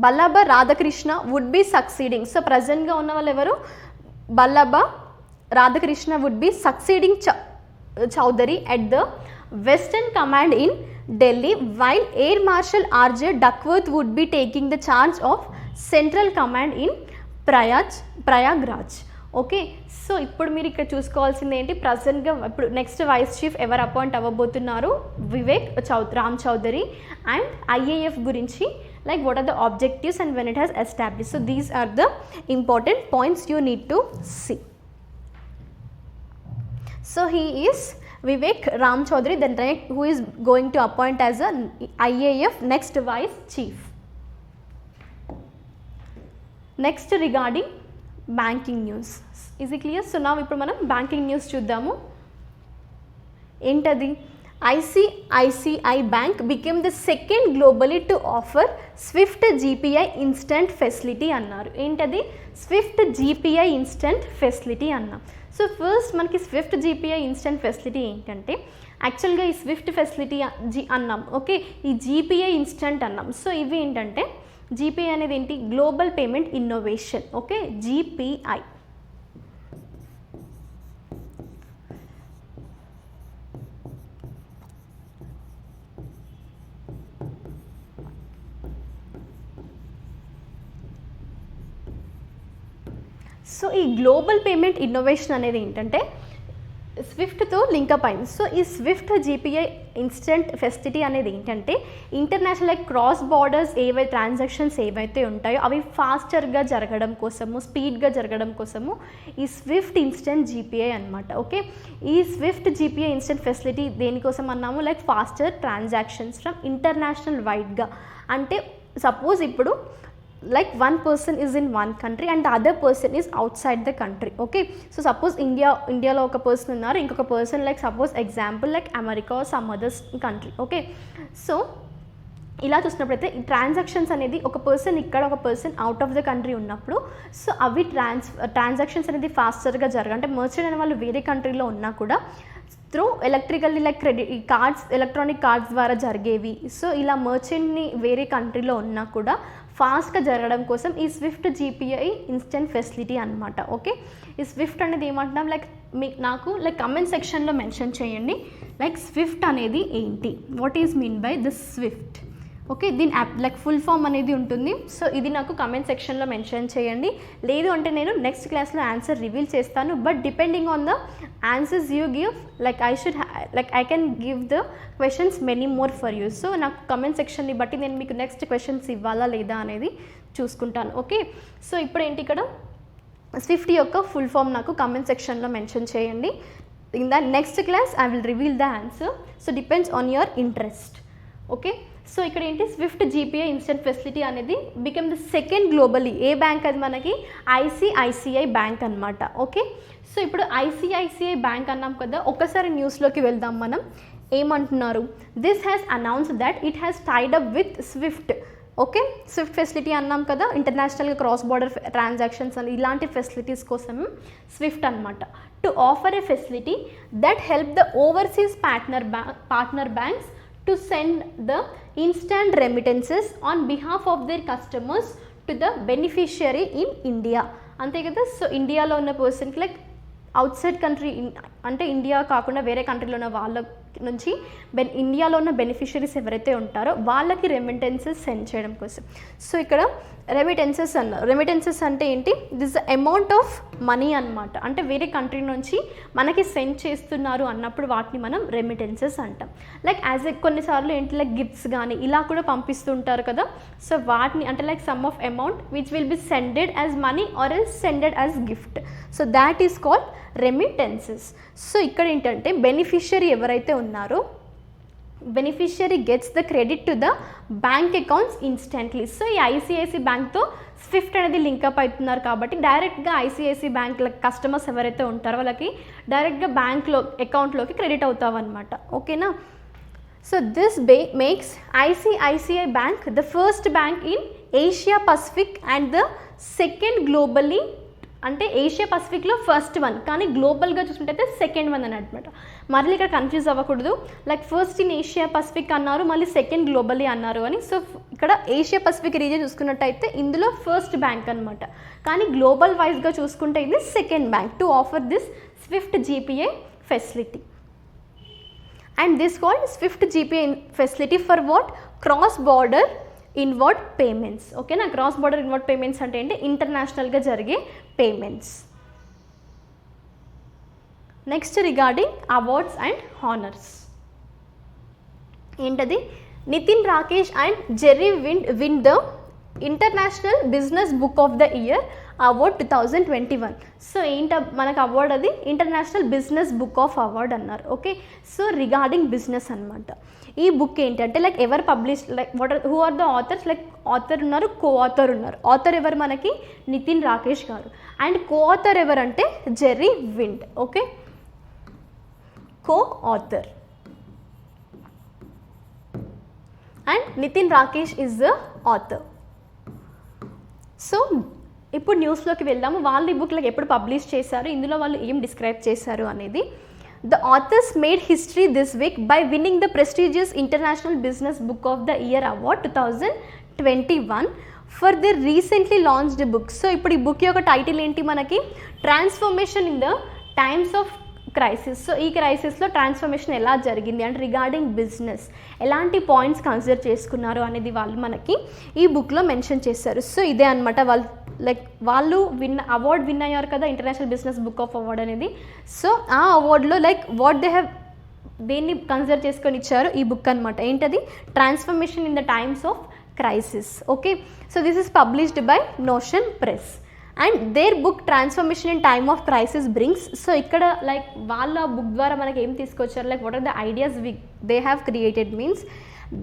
Ballabha Radhakrishna would be succeeding. So ప్రజెంట్గా ఉన్న వాళ్ళు ఎవరు, Ballabha Radhakrishna would be succeeding Chaudhary at the Western Command in Delhi, while Air Marshal RJ Duckworth would be taking the charge of Central Command in Prayagraj. Okay, so ఇప్పుడు మీరు ఇక్కడ చూసుకోవాల్సింది ఏంటి, ప్రజెంట్గా ఇప్పుడు నెక్స్ట్ వైస్ చీఫ్ ఎవరు అపాయింట్ అవ్వబోతున్నారు, వివేక్ రామ్ చౌదరి. అండ్ IAF గురించి like what are the objectives and when it has establish. So these are the important points you need to see. So he is Vivek Ram Chaudhary, then who is going to appoint as a IAF next vice chief. Next regarding banking news, is it clear? So now ఇప్పుడు మనం banking news చూద్దాము. ఏంటది, ICICI Bank became the second globally to offer Swift GPI instant facility అన్నారు. ఏంటది, Swift GPI instant facility అన్నాం. So first మనకి Swift GPI instant facility ఏంటంటే యాక్చువల్గా ఈ స్విఫ్ట్ ఫెసిలిటీ అన్నాం, ఓకే, ఈ GPI ఇన్స్టెంట్ అన్నాం. సో ఇవి ఏంటంటే GPI అనేది ఏంటి, global payment innovation. Okay, GPI. So ఈ గ్లోబల్ పేమెంట్ ఇన్నోవేషన్ అనేది ఏంటంటే స్విఫ్ట్తో లింకప్ అయింది. సో ఈ స్విఫ్ట్ జీపీఐ ఇన్స్టెంట్ ఫెసిలిటీ అనేది ఏంటంటే ఇంటర్నేషనల్ లైక్ క్రాస్ బార్డర్స్ ఏవైతే ట్రాన్సాక్షన్స్ ఏవైతే ఉంటాయో అవి ఫాస్టర్గా జరగడం కోసము, స్పీడ్గా జరగడం కోసము ఈ స్విఫ్ట్ ఇన్స్టెంట్ జీపీఐ అనమాట. ఓకే, ఈ స్విఫ్ట్ జీపీఐ ఇన్స్టెంట్ ఫెసిలిటీ దేనికోసం అన్నాము, like faster transactions from international వైడ్గా. అంటే సపోజ్ ఇప్పుడు like one person is in one country and the other person is outside the country. Okay, so suppose ఇండియాలో ఒక person ఉన్నారు, ఇంకొక person like suppose example like America or some others country. Okay, so ఇలా చూసినప్పుడైతే ఈ transactions అనేది ఒక person ఇక్కడ, ఒక person out of the country ఉన్నప్పుడు సో అవి ట్రాన్సాక్షన్స్ అనేది ఫాస్టర్గా జరగాలి. అంటే మర్చెంట్ అనే వాళ్ళు వేరే కంట్రీలో ఉన్నా కూడా త్రూ ఎలక్ట్రికల్లీ లైక్ క్రెడిట్ ఈ కార్డ్స్, ఎలక్ట్రానిక్ కార్డ్స్ ద్వారా జరిగేవి. సో ఇలా మర్చెంట్ని వేరే కంట్రీలో ఉన్నా కూడా ఫాస్ట్గా జరగడం కోసం ఈ స్విఫ్ట్ జీపీఐ ఇన్స్టెంట్ ఫెసిలిటీ అనమాట. ఓకే, ఈ స్విఫ్ట్ అనేది ఏమంటున్నాం, లైక్ నాకు లైక్ కమెంట్ సెక్షన్లో మెన్షన్ చేయండి లైక్ స్విఫ్ట్ అనేది ఏంటి, what is mean by this Swift. Okay, దీని యాప్ లైక్ ఫుల్ ఫామ్ అనేది ఉంటుంది. సో ఇది నాకు కమెంట్ సెక్షన్లో మెన్షన్ చేయండి. లేదు అంటే నేను నెక్స్ట్ క్లాస్లో ఆన్సర్ రివీల్ చేస్తాను. But depending on the answers you give like I can give the questions many more for you. So నాకు కమెంట్ సెక్షన్ని బట్టి నేను మీకు నెక్స్ట్ క్వశ్చన్స్ ఇవ్వాలా లేదా అనేది చూసుకుంటాను. ఓకే, సో ఇప్పుడు ఏంటి ఇక్కడ స్విఫ్ట్ యొక్క ఫుల్ ఫామ్ నాకు కమెంట్ సెక్షన్లో మెన్షన్ చేయండి. In the next class I will reveal the answer. So depends on your interest. Okay, so ఇక్కడ ఏంటి స్విఫ్ట్ జీపీఐ ఇన్స్టెంట్ ఫెసిలిటీ అనేది become the second globally. A bank అది మనకి ICICI bank అనమాట. Okay, so ఇప్పుడు ICICI bank అన్నాం కదా, ఒక్కసారి న్యూస్లోకి వెళ్దాం మనం. ఏమంటున్నారు, this has announced that it has tied up with Swift. Okay, Swift facility అన్నాం కదా, ఇంటర్నేషనల్గా క్రాస్ బార్డర్ ట్రాన్సాక్షన్స్ అని ఇలాంటి ఫెసిలిటీస్ కోసం స్విఫ్ట్ అనమాట. To offer a facility that help the overseas partner banks to send the instant remittances on behalf of their customers to the beneficiary in India. అంతే కదా. So ఇండియాలో ఉన్న పర్సన్కి like out side country అంటే India కాకుండా వేరే కంట్రీలో ఉన్న వాళ్ళ నుంచి ఇండియాలో ఉన్న బెనిఫిషరీస్ ఎవరైతే ఉంటారో వాళ్ళకి రెమిటెన్సెస్ సెండ్ చేయడం కోసం. సో ఇక్కడ రెమిటెన్సెస్ అన్నారు. రెమిటెన్సెస్ అంటే ఏంటి, దిస్ అమౌంట్ ఆఫ్ మనీ అనమాట. అంటే వేరే కంట్రీ నుంచి మనకి సెండ్ చేస్తున్నారు అన్నప్పుడు వాటిని మనం రెమిటెన్సెస్ అంటాం. లైక్ యాజ్ ఎ కొన్నిసార్లు ఏంటి లైక్ గిఫ్ట్స్ కానీ ఇలా కూడా పంపిస్తుంటారు కదా. సో వాటిని అంటే like some of amount which will be సెండెడ్ as money or else సెండెడ్ as gift. So that is called remittances. So ఇక్కడ ఏంటంటే బెనిఫిషియరీ ఎవరైతే ఉన్నారో beneficiary gets the credit to the bank accounts instantly. So ఈ ICICI బ్యాంక్తో Swift అనేది link up అవుతున్నారు కాబట్టి డైరెక్ట్గా ICICI bank customers ఎవరైతే ఉంటారో వాళ్ళకి డైరెక్ట్గా బ్యాంక్లో అకౌంట్లోకి క్రెడిట్ అవుతావన్నమాట. ఓకేనా. So this makes ICICI bank the first bank in Asia Pacific and the second globally. అంటే ఏషియా పసిఫిక్లో ఫస్ట్ వన్ కానీ గ్లోబల్గా చూసుకుంటే సెకండ్ వన్ అని అనమాట. మళ్ళీ ఇక్కడ కన్ఫ్యూజ్ అవ్వకూడదు, like first in Asia Pacific అన్నారు మళ్ళీ సెకండ్ గ్లోబల్లీ అన్నారు అని. సో ఇక్కడ ఏషియా పసిఫిక్ రీజియన్ చూసుకున్నట్టయితే ఇందులో ఫస్ట్ బ్యాంక్ అనమాట, కానీ గ్లోబల్ వైజ్గా చూసుకుంటే ఇది second bank to offer this SWIFT GPI facility. And this called SWIFT GPI facility for what, cross border inward payments. ఓకేనా. క్రాస్ బార్డర్ ఇన్వర్డ్ పేమెంట్స్ అంటే ఏంటి, ఇంటర్నేషనల్గా జరిగే payments. Next regarding awards and honours ఏంటది, Nitin Rakesh and Jerry win the International business book of the Year Award 2021. So ఏంట మనకు award అది international business book of award అన్నారు. ఓకే, సో రిగార్డింగ్ బిజినెస్ అనమాట. ఈ బుక్ ఏంటంటే లైక్ ఎవరు publish like who are the authors, like author ఉన్నారు, co author ఉన్నారు. ఆథర్ ఎవరు మనకి నితిన్ రాకేష్ గారు అండ్ కో ఆథర్ ఎవరంటే Jerry Wind. Okay, co author and Nitin Rakesh is the author. So ఇప్పుడు న్యూస్లోకి వెళ్దాము. వాళ్ళు ఈ బుక్ ఎప్పుడు పబ్లిష్ చేశారు, ఇందులో వాళ్ళు ఏం డిస్క్రైబ్ చేశారు అనేది. The authors made history this week by winning the prestigious International Business Book of the Year Award 2021 for their recently launched book. So ఇప్పుడు ఈ బుక్ యొక్క టైటిల్ ఏంటి మనకి, transformation in the times of crisis. So ఈ క్రైసిస్లో transformation ఎలా జరిగింది and regarding business ఎలాంటి points consider చేసుకున్నారు అనేది వాళ్ళు మనకి ఈ బుక్లో మెన్షన్ చేశారు. సో ఇదే అనమాట వాళ్ళు లైక్ వాళ్ళు అవార్డ్ విన్ అయ్యారు కదా, international business book of award అనేది. సో ఆ అవార్డులో లైక్ వాట్ దే హ్యావ్ దేన్ని కన్సిడర్ చేసుకొని ఇచ్చారు ఈ బుక్ అనమాట. ఏంటది? Transformation in the times of crisis. Okay, so this is published by Notion Press and their book transformation in time of crisis brings. So ఇక్కడ like వాళ్ళ book ద్వారా మనకి ఏం తీసుకొచ్చారు, like what are the ideas they have created means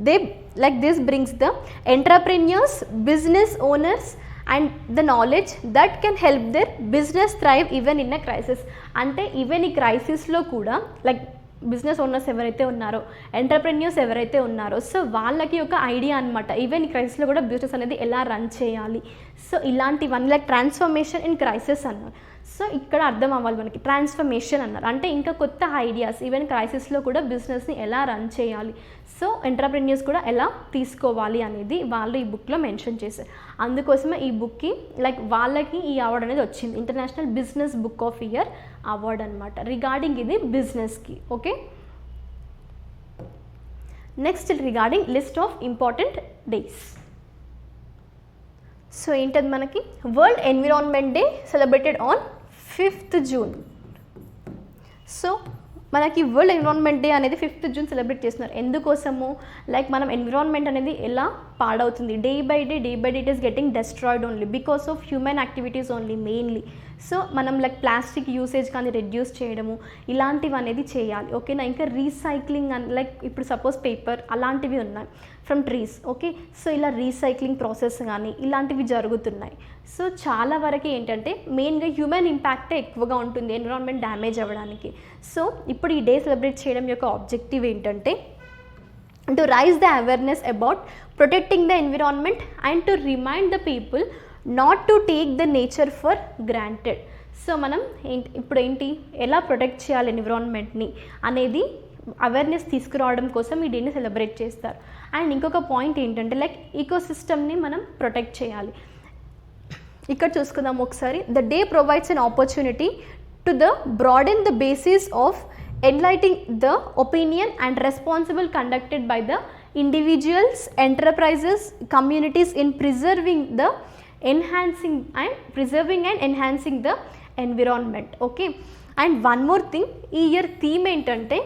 they like this brings the entrepreneurs, business owners and the knowledge that can help their business thrive even in a crisis. అంటే even ఈ క్రైసిస్లో కూడా like business owners ఎవరైతే ఉన్నారో, entrepreneurs ఎవరైతే ఉన్నారో, so వాళ్ళకి ఒక idea అనమాట ఈవెన్ ఈ క్రైసిస్లో కూడా బిజినెస్ అనేది ఎలా రన్ చేయాలి. సో ఇలాంటివన్నీ లైక్ ట్రాన్స్ఫర్మేషన్ ఇన్ క్రైసిస్ అన్నారు. సో ఇక్కడ అర్థం అవ్వాలి మనకి ట్రాన్స్ఫర్మేషన్ అన్నారు అంటే ఇంకా కొత్త ఐడియాస్ ఈవెన్ క్రైసిస్లో కూడా బిజినెస్ని ఎలా రన్ చేయాలి, సో ఎంటర్ప్రెన్యూర్స్ కూడా ఎలా తీసుకోవాలి అనేది వాళ్ళు ఈ బుక్లో మెన్షన్ చేశారు. అందుకోసమే ఈ బుక్కి లైక్ వాళ్ళకి ఈ అవార్డు అనేది వచ్చింది, international business book of year award అనమాట రిగార్డింగ్ ఇది బిజినెస్కి. Okay, next regarding list of important days. So ఏంటది మనకి world environment day celebrated on 5th June. So మనకి వరల్డ్ ఎన్విరాన్మెంట్ డే అనేది 5th June సెలబ్రేట్ చేస్తున్నారు. ఎందుకోసము, లైక్ మనం ఎన్విరాన్మెంట్ అనేది ఎలా పాడవుతుంది, day by day it is getting destroyed only because of human activities only mainly. So మనం like plastic usage కానీ reduce చేయడము ఇలాంటివి అనేది చేయాలి. ఓకేనా, ఇంకా రీసైక్లింగ్ అని లైక్ ఇప్పుడు సపోజ్ పేపర్ అలాంటివి ఉన్నాయి ఫ్రమ్ ట్రీస్. ఓకే, సో ఇలా రీసైక్లింగ్ ప్రాసెస్ కానీ ఇలాంటివి జరుగుతున్నాయి. సో చాలా వరకు ఏంటంటే మెయిన్గా హ్యూమన్ ఇంపాక్టే ఎక్కువగా ఉంటుంది ఎన్విరాన్మెంట్ డ్యామేజ్ అవ్వడానికి. సో ఇప్పుడు ఈ డే సెలబ్రేట్ చేయడం యొక్క ఆబ్జెక్టివ్ ఏంటంటే to raise the awareness about protecting the environment and to remind the people not to take the nature for granted. So మనం ఇప్పుడు ఏంటి ఎలా ప్రొటెక్ట్ చేయాలి ఎన్విరాన్మెంట్ని అనేది అవేర్నెస్ తీసుకురావడం కోసం ఈ డేని సెలబ్రేట్ చేస్తారు. అండ్ ఇంకొక పాయింట్ ఏంటంటే లైక్ ఈకోసిస్టమ్ని మనం ప్రొటెక్ట్ చేయాలి. ఇక్కడ చూసుకుందాం ఒకసారి. The day provides an opportunity to the broaden the basis of enlightening the opinion and responsible conducted by the individuals, enterprises, communities in preserving and enhancing the environment. Okay, and one more thing, ఈ year theme ఏంటంటే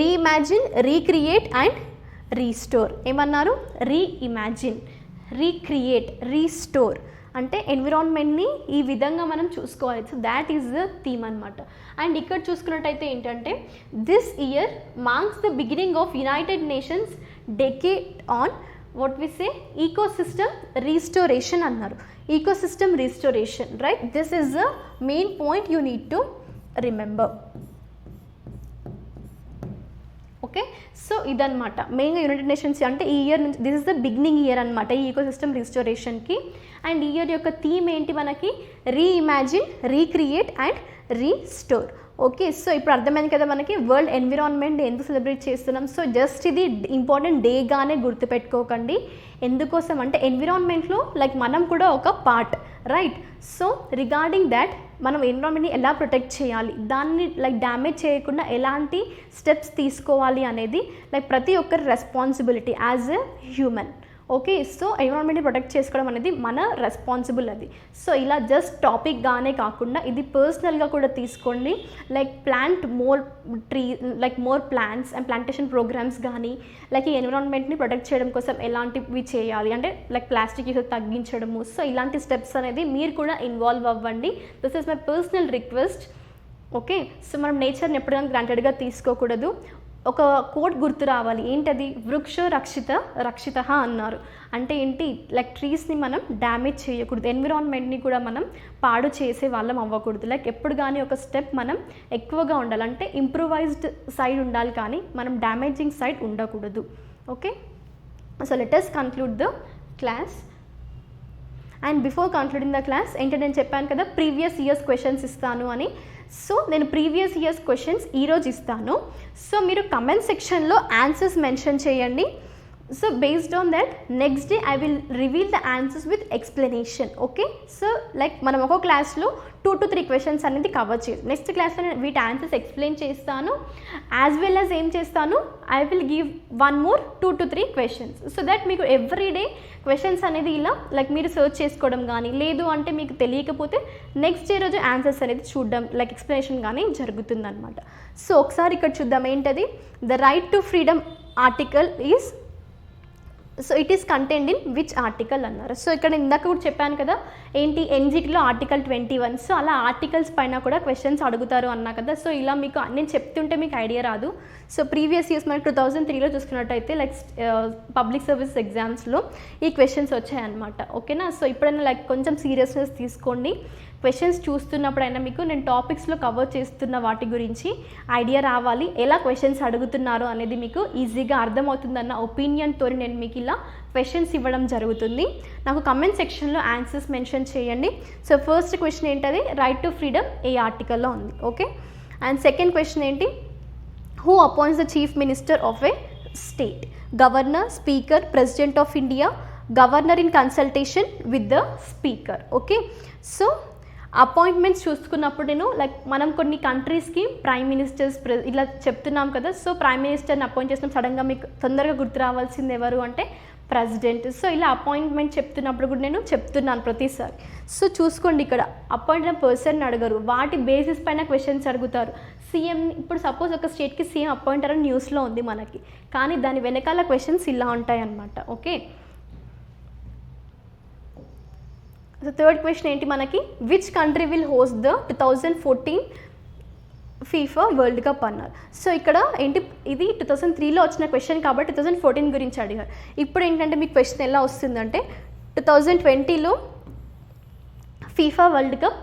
reimagine, recreate and restore. ఏమన్నారు? Reimagine, recreate, restore అంటే ఎన్విరాన్మెంట్ని ఈ విధంగా మనం చూసుకోవాలి. So that is the theme అనమాట. And ఇక్కడ చూసుకున్నట్టయితే ఏంటంటే this year marks the beginning of United nations decade on what we say ecosystem restoration అన్నారు. ecosystem restoration, right? This is the main point you need to remember. Okay, so ఇదన్నమాట మెయిన్గా United nations అంటే ఈ year నుంచి this is the beginning year అనమాట ఈ ecosystem రిస్టోరేషన్కి. And ఈ year యొక్క థీమ్ ఏంటి మనకి? Reimagine, recreate and restore. Okay, so ఇప్పుడు అర్థమైంది కదా మనకి వరల్డ్ ఎన్విరాన్మెంట్ డే ఎందుకు సెలబ్రేట్ చేస్తున్నాం. సో జస్ట్ ఇది ఇంపార్టెంట్ డేగానే గుర్తుపెట్టుకోకండి. ఎందుకోసం అంటే ఎన్విరాన్మెంట్లో లైక్ మనం కూడా ఒక part, right? So regarding that మనం ఎన్విరాన్మెంట్ని ఎలా ప్రొటెక్ట్ చేయాలి, దాన్ని లైక్ డ్యామేజ్ చేయకుండా ఎలాంటి స్టెప్స్ తీసుకోవాలి అనేది లైక్ ప్రతి ఒక్కరి responsibility as a human. Okay, so ఎన్విరాన్మెంట్ని ప్రొటెక్ట్ చేసుకోవడం అనేది మన రెస్పాన్సిబుల్ అది. సో ఇలా జస్ట్ టాపిక్గానే కాకుండా ఇది పర్సనల్గా కూడా తీసుకోండి. Like plant more tree, like more plants and plantation programs కానీ లైక్ ఈ ఎన్విరాన్మెంట్ని ప్రొటెక్ట్ చేయడం కోసం ఎలాంటివి చేయాలి అంటే లైక్ ప్లాస్టిక్ యూస్ తగ్గించడము. సో ఇలాంటి స్టెప్స్ అనేది మీరు కూడా ఇన్వాల్వ్ అవ్వండి. This is my personal request. Okay, so మనం నేచర్ని ఎప్పుడైనా గ్రాంటెడ్గా తీసుకోకూడదు. ఒక కోట్ గుర్తు రావాలి, ఏంటది? వృక్ష రక్షిత అన్నారు. అంటే ఏంటి? లైక్ ట్రీస్ని మనం డ్యామేజ్ చేయకూడదు, ఎన్విరాన్మెంట్ని కూడా మనం పాడు చేసే వాళ్ళం అవ్వకూడదు. లైక్ ఎప్పుడు కానీ ఒక స్టెప్ మనం ఎక్కువగా ఉండాలి, అంటే ఇంప్రూవైజ్డ్ సైడ్ ఉండాలి కానీ మనం డ్యామేజింగ్ సైడ్ ఉండకూడదు. Okay, so let us conclude the class. And before concluding the class ఏంటంటే నేను చెప్పాను కదా ప్రీవియస్ ఇయర్స్ క్వశ్చన్స్ ఇస్తాను అని. సో నేను ప్రీవియస్ ఇయర్స్ క్వశ్చన్స్ ఈరోజు ఇస్తాను. సో మీరు కమెంట్ సెక్షన్లో ఆన్సర్స్ మెన్షన్ చేయండి. So based on that, next day I will reveal the answers with explanation. Okay, so like మనం ఒక క్లాస్లో 2 to 3 క్వశ్చన్స్ అనేది కవర్ చేయాలి. నెక్స్ట్ క్లాస్లో నేను వీటి ఆన్సర్స్ ఎక్స్ప్లెయిన్ చేస్తాను, యాజ్ వెల్ యాజ్ ఏం చేస్తాను, I will give 1 more 2 to 3 questions. So that మీకు ఎవ్రీ డే క్వశ్చన్స్ అనేది ఇలా లైక్ మీరు సర్చ్ చేసుకోవడం కానీ, లేదు అంటే మీకు తెలియకపోతే నెక్స్ట్ డే రోజు ఆన్సర్స్ అనేది చూడడం లైక్ ఎక్స్ప్లెనేషన్ కానీ జరుగుతుందన్నమాట. సో ఒకసారి ఇక్కడ చూద్దాం ఏంటది. The right to freedom article is, so it is content in which article అన్నారు. సో ఇక్కడ ఇందాక కూడా చెప్పాను కదా ఏంటి, ఎన్జిటిలో ఆర్టికల్ 21. సో అలా ఆర్టికల్స్ పైన కూడా క్వశ్చన్స్ అడుగుతారు అన్నా కదా. సో ఇలా మీకు నేను చెప్తుంటే మీకు ఐడియా రాదు. సో ప్రీవియస్ ఇయర్స్ మనకి 2003లో చూసుకున్నట్టయితే లైక్ పబ్లిక్ సర్వీస్ ఎగ్జామ్స్లో ఈ క్వశ్చన్స్ వచ్చాయన్నమాట. ఓకేనా. సో ఇప్పుడైనా లైక్ కొంచెం సీరియస్నెస్ తీసుకోండి. క్వశ్చన్స్ చూస్తున్నప్పుడైనా మీకు నేను టాపిక్స్లో కవర్ చేస్తున్న వాటి గురించి ఐడియా రావాలి, ఎలా క్వశ్చన్స్ అడుగుతున్నారో అనేది మీకు ఈజీగా అర్థమవుతుందన్న ఒపీనియన్తో నేను మీకు ఇలా క్వశ్చన్స్ ఇవ్వడం జరుగుతుంది. నాకు కమెంట్ సెక్షన్లో ఆన్సర్స్ మెన్షన్ చేయండి. సో ఫస్ట్ క్వశ్చన్ ఏంటది, రైట్ టు ఫ్రీడమ్ ఏ ఆర్టికల్లో ఉంది. ఓకే. అండ్ సెకండ్ క్వశ్చన్ ఏంటి, who appoints the chief minister of A state, governor, speaker, president of India, governor in consultation with the speaker. Okay. So appointments చూసుకున్నప్పుడు నేను like మనం కొన్ని కంట్రీస్కి prime ministers ఇలా చెప్తున్నాం కదా. సో ప్రైమ్ మినిస్టర్ని అపాయింట్ చేసినప్పుడు సడన్గా మీకు తొందరగా గుర్తు రావాల్సింది ఎవరు అంటే ప్రెసిడెంట్. సో ఇలా అపాయింట్మెంట్ చెప్తున్నప్పుడు కూడా నేను చెప్తున్నాను ప్రతిసారి. సో చూసుకోండి, ఇక్కడ అపాయింట్ అయిన పర్సన్ అడగరు, వాటి బేసిస్ పైన క్వశ్చన్స్ అడుగుతారు. సీఎం, ఇప్పుడు సపోజ్ ఒక స్టేట్కి సీఎం అపాయింట్ అయ్యారని న్యూస్లో ఉంది మనకి, కానీ దాని వెనకాల క్వశ్చన్స్ ఇలా ఉంటాయి అన్నమాట. ఓకే. సో థర్డ్ క్వశ్చన్ ఏంటి మనకి, which country will host the 2014 FIFA world cup అన్నారు. సో ఇక్కడ ఏంటి, ఇది 2003లో వచ్చిన క్వశ్చన్ కాబట్టి 2014 గురించి అడిగారు. ఇప్పుడు ఏంటంటే మీకు క్వశ్చన్ ఎలా వస్తుందంటే 2020లో ఫీఫా వరల్డ్ కప్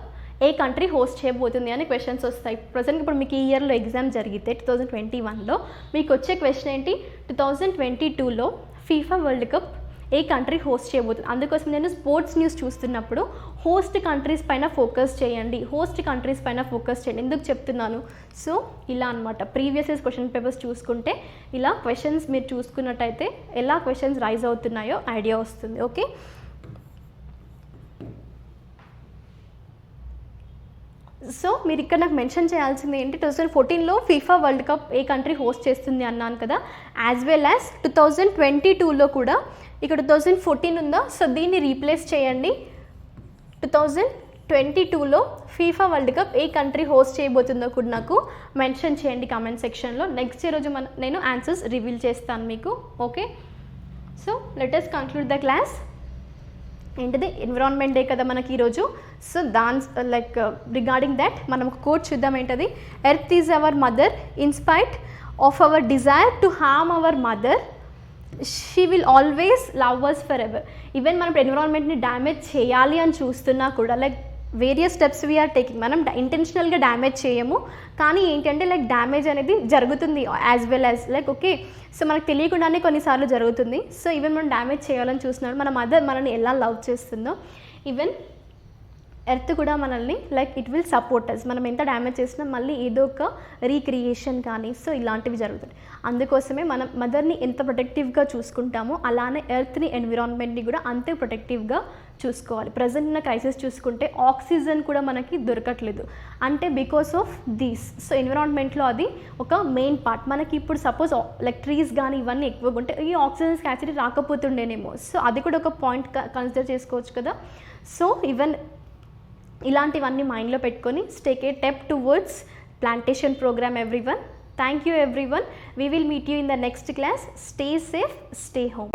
ఏ కంట్రీ హోస్ట్ చేయబోతుంది అని క్వశ్చన్స్ వస్తాయి. ప్రజెంట్ ఇప్పుడు మీకు ఈ ఇయర్లో ఎగ్జామ్ జరిగితే 2021లో మీకు వచ్చే క్వశ్చన్ ఏంటి, 2022లో ఫీఫా వరల్డ్ కప్ ఏ కంట్రీ హోస్ట్ చేయబోతుంది. అందుకోసం నేను స్పోర్ట్స్ న్యూస్ చూస్తున్నప్పుడు హోస్ట్ కంట్రీస్ పైన ఫోకస్ చేయండి, హోస్ట్ కంట్రీస్ పైన ఫోకస్ చేయండి. ఎందుకు చెప్తున్నాను, సో ఇలా అనమాట. ప్రీవియస్ ఇయర్స్ క్వశ్చన్ పేపర్స్ చూసుకుంటే ఇలా క్వశ్చన్స్ మీరు చూసుకున్నట్టయితే ఎలా క్వశ్చన్స్ రైజ్ అవుతున్నాయో ఐడియా వస్తుంది. ఓకే. సో మీరు ఇక్కడ నాకు మెన్షన్ చేయాల్సింది ఏంటి, 2014లో ఫీఫా వరల్డ్ కప్ ఏ కంట్రీ హోస్ట్ చేస్తుంది అన్నాను కదా, యాజ్ వెల్ యాజ్ 2022లో కూడా ఇక్కడ 2014 ఉందా, సో దీన్ని రీప్లేస్ చేయండి. 2022లో ఫీఫా వరల్డ్ కప్ ఏ కంట్రీ హోస్ట్ చేయబోతుందో కూడా నాకు మెన్షన్ చేయండి కామెంట్ సెక్షన్లో. నెక్స్ట్ రోజు నేను ఆన్సర్స్ రివీల్ చేస్తాను మీకు. Okay. So let us conclude the class. ఏంటిది, ఎన్విరాన్మెంట్ డే కదా మనకి ఈరోజు. సో లైక్ రిగార్డింగ్ దట్ మనం ఒక కోట్ చూద్దాం. ఏంటది, earth is our mother, in spite of our desire to harm our mother, she will always love us forever. Even మనం ఎన్విరాన్మెంట్ని డ్యామేజ్ చేయాలి అని చూస్తున్నా కూడా like various steps we are taking. మనం ఇంటెన్షనల్గా డ్యామేజ్ చేయము, కానీ ఏంటంటే లైక్ డ్యామేజ్ అనేది జరుగుతుంది as well as like okay. So మనకు తెలియకుండానే కొన్నిసార్లు జరుగుతుంది. సో ఈవెన్ మనం డ్యామేజ్ చేయాలని చూస్తున్నాడు, మన మదర్ మనల్ని ఎలా లవ్ చేస్తుందో ఈవెన్ ఎర్త్ కూడా మనల్ని like it will support us. మనం ఎంత డ్యామేజ్ చేసినా మళ్ళీ ఏదో ఒక రీక్రియేషన్ కానీ సో ఇలాంటివి జరుగుతాయి. అందుకోసమే మనం మదర్ని ఎంత ప్రొటెక్టివ్గా చూసుకుంటామో అలానే ఎర్త్ని, ఎన్విరాన్మెంట్ని కూడా అంతే ప్రొటెక్టివ్గా చూసుకోవాలి. ప్రజెంట్ ఉన్న క్రైసిస్ చూసుకుంటే ఆక్సిజన్ కూడా మనకి దొరకట్లేదు, అంటే బికాస్ ఆఫ్ దీస్. సో ఎన్విరాన్మెంట్లో అది ఒక మెయిన్ పార్ట్. మనకి ఇప్పుడు సపోజ్ లైక్ ట్రీస్ కానీ ఇవన్నీ ఎక్కువగా ఉంటే ఈ ఆక్సిజన్ స్కాసిటీ రాకపోతుండేనేమో. సో అది కూడా ఒక పాయింట్ కన్సిడర్ చేసుకోవచ్చు కదా. సో ఈవెన్ ఇలాంటివన్నీ మైండ్లో పెట్టుకొని take a step towards plantation program everyone. Thank you everyone. We will meet you in the next class. Stay safe, stay home.